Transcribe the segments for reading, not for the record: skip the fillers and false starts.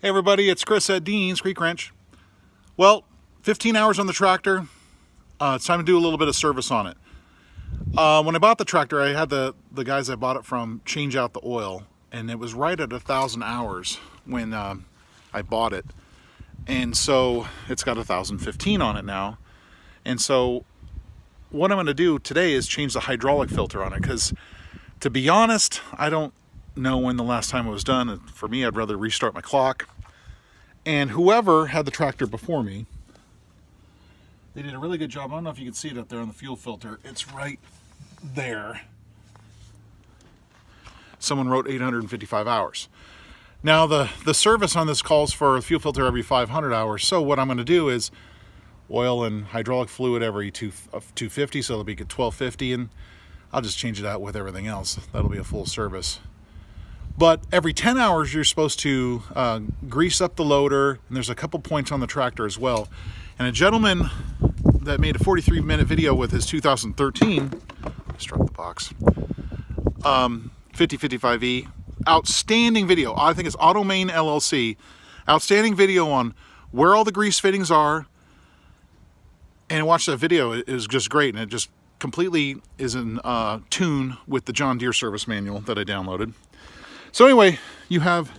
everybody, it's Chris at Dean's Creek Wrench. Well, 15 hours on the tractor. It's time to do a little bit of service on it. When I bought the tractor, I had the guys I bought it from change out the oil, and it was right at 1,000 hours when I bought it. And so it's got 1,015 on it now. And so what I'm going to do today is change the hydraulic filter on it, because to be honest, I don't know when the last time it was done. For me, I'd rather restart my clock. And whoever had the tractor before me, they did a really good job. I don't know if you can see it up there on the fuel filter. It's right there. Someone wrote 855 hours. Now the service on this calls for a fuel filter every 500 hours. So what I'm going to do is oil and hydraulic fluid every 250, so it'll be at 1250, and I'll just change it out with everything else. That'll be a full service. But every 10 hours, you're supposed to grease up the loader, and there's a couple points on the tractor as well. And a gentleman that made a 43-minute video with his 2013, let's drop the box, 5055E, outstanding video. I think it's Main Auto LLC. Outstanding video on where all the grease fittings are. And watch that video. It was just great, and it just completely is in tune with the John Deere service manual that I downloaded. So anyway, you have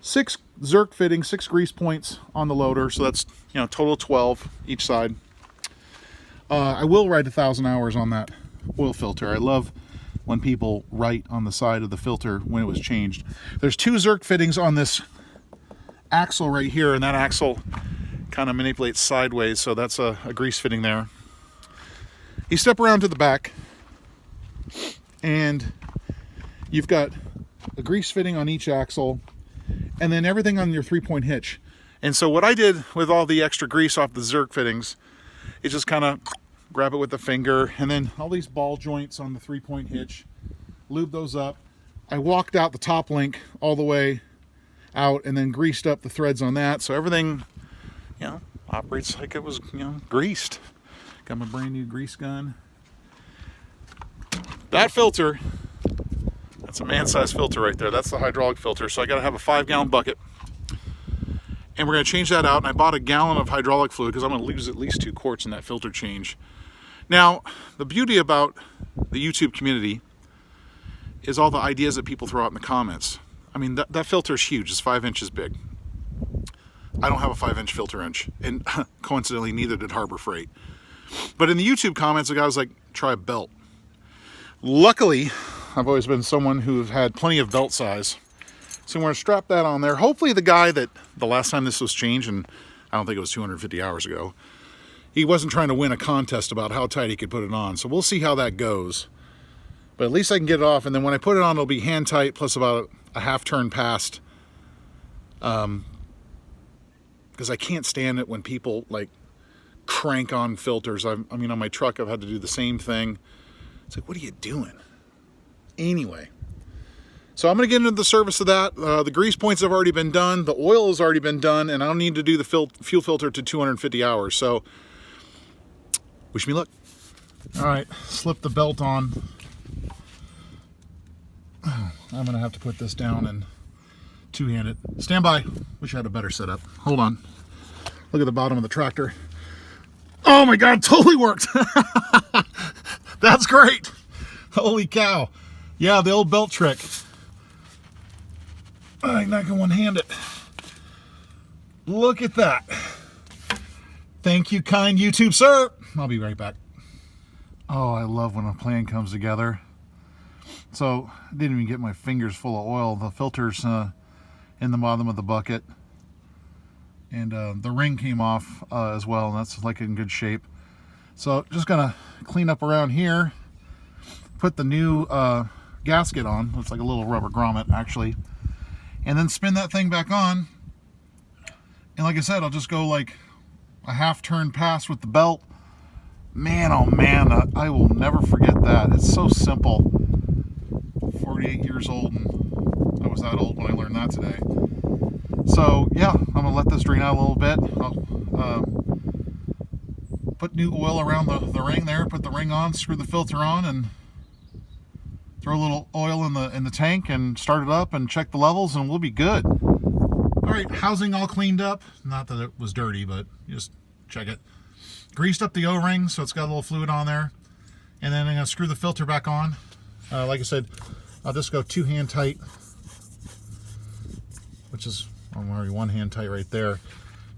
6 Zerk fittings, 6 grease points on the loader, so that's, you know, total 12 each side. I will write 1,000 hours on that oil filter. I love when people write on the side of the filter when it was changed. There's 2 Zerk fittings on this axle right here, and that axle kind of manipulates sideways, so that's a grease fitting there. You step around to the back, and you've got a grease fitting on each axle, and then everything on your 3-point hitch. And so what I did with all the extra grease off the Zerk fittings is just kind of grab it with the finger, and then all these ball joints on the 3-point hitch, lube those up. I walked out the top link all the way out and then greased up the threads on that, so everything, you know, operates like it was, you know, greased. Got my brand new grease gun. That filter, that's a man-sized filter right there. That's the hydraulic filter. So I got to have a 5-gallon bucket. And we're going to change that out. And I bought a gallon of hydraulic fluid because I'm going to lose at least 2 quarts in that filter change. Now, the beauty about the YouTube community is all the ideas that people throw out in the comments. I mean, that filter is huge. It's 5 inches big. I don't have a 5-inch filter wrench. And coincidentally, neither did Harbor Freight. But in the YouTube comments, the guy was like, try a belt. Luckily, I've always been someone who's had plenty of belt size. So I'm going to strap that on there. Hopefully the guy that the last time this was changed, and I don't think it was 250 hours ago, he wasn't trying to win a contest about how tight he could put it on. So we'll see how that goes. But at least I can get it off, and then when I put it on, it'll be hand tight plus about a half turn past. Because I can't stand it when people like crank on filters. I mean, on my truck, I've had to do the same thing. It's like, what are you doing? Anyway, so I'm going to get into the service of that. The grease points have already been done. The oil has already been done, and I don't need to do the fuel filter to 250 hours. So wish me luck. All right, slip the belt on. I'm going to have to put this down and two-hand it. Stand by. Wish I had a better setup. Hold on. Look at the bottom of the tractor. Oh my God, totally worked. That's great. Holy cow. Yeah, the old belt trick. I'm not going to one-hand it. Look at that. Thank you, kind YouTube sir. I'll be right back. Oh, I love when a plan comes together. So, I didn't even get my fingers full of oil. The filter's in the bottom of the bucket. And the ring came off as well, and that's like in good shape. So, just going to clean up around here. Put the new gasket on. Looks like a little rubber grommet, actually. And then spin that thing back on. And like I said, I'll just go like a half turn pass with the belt. Man, oh man, I will never forget that. It's so simple. 48 years old, and I was that old when I learned that today. So yeah, I'm gonna let this drain out a little bit. I'll put new oil around the ring there, put the ring on, screw the filter on, and throw a little oil in the tank and start it up and check the levels, and we'll be good. All right, housing all cleaned up. Not that it was dirty, but just check it. Greased up the O-ring, so it's got a little fluid on there. And then I'm gonna screw the filter back on. Like I said, I'll just go 2 hand tight, which is already 1 hand tight right there.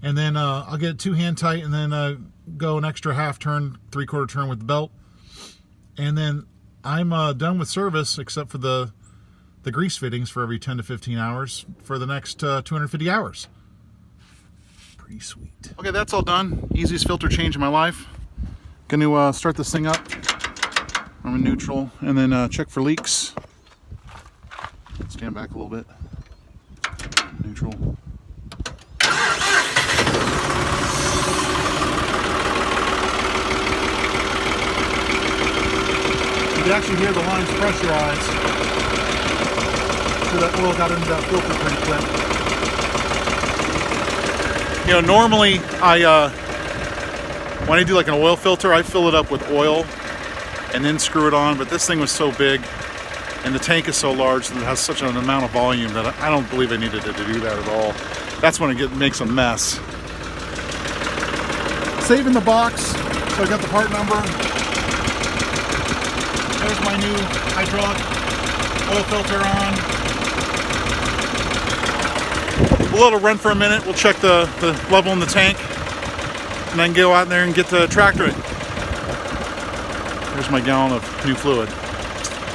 And then I'll get 2 hand tight and then go an extra half turn, 3/4 turn with the belt. And then I'm done with service except for the grease fittings for every 10 to 15 hours for the next 250 hours. Pretty sweet. Okay, that's all done. Easiest filter change in my life. Gonna start this thing up. I'm in neutral, and then check for leaks. Stand back a little bit. Neutral. You can actually hear the lines pressurize. So that oil got into that filter pretty quick. You know, normally when I do like an oil filter, I fill it up with oil and then screw it on, but this thing was so big and the tank is so large that it has such an amount of volume that I don't believe I needed it to do that at all. That's when it makes a mess. Saving the box, so I got the part number. There's my new hydraulic oil filter on. We'll let it run for a minute. We'll check the level in the tank and then go out there and get the tractor in. Here's my gallon of new fluid.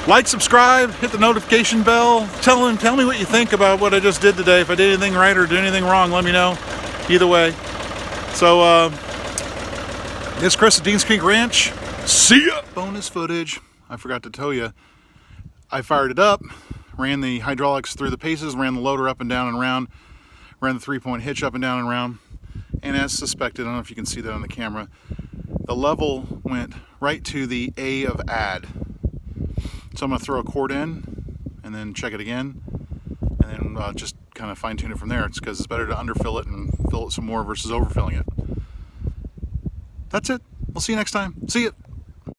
Like, subscribe, hit the notification bell. Tell me what you think about what I just did today. If I did anything right or did anything wrong, let me know. Either way. So, this is Chris at Deans Creek Ranch. See ya! Bonus footage. I forgot to tell you. I fired it up, ran the hydraulics through the paces, ran the loader up and down and around, ran the 3-point hitch up and down and around. And as suspected, I don't know if you can see that on the camera, the level went right to the A of add. So I'm going to throw a cord in and then check it again and then just kind of fine tune it from there. It's because it's better to underfill it and fill it some more versus overfilling it. That's it. We'll see you next time. See ya.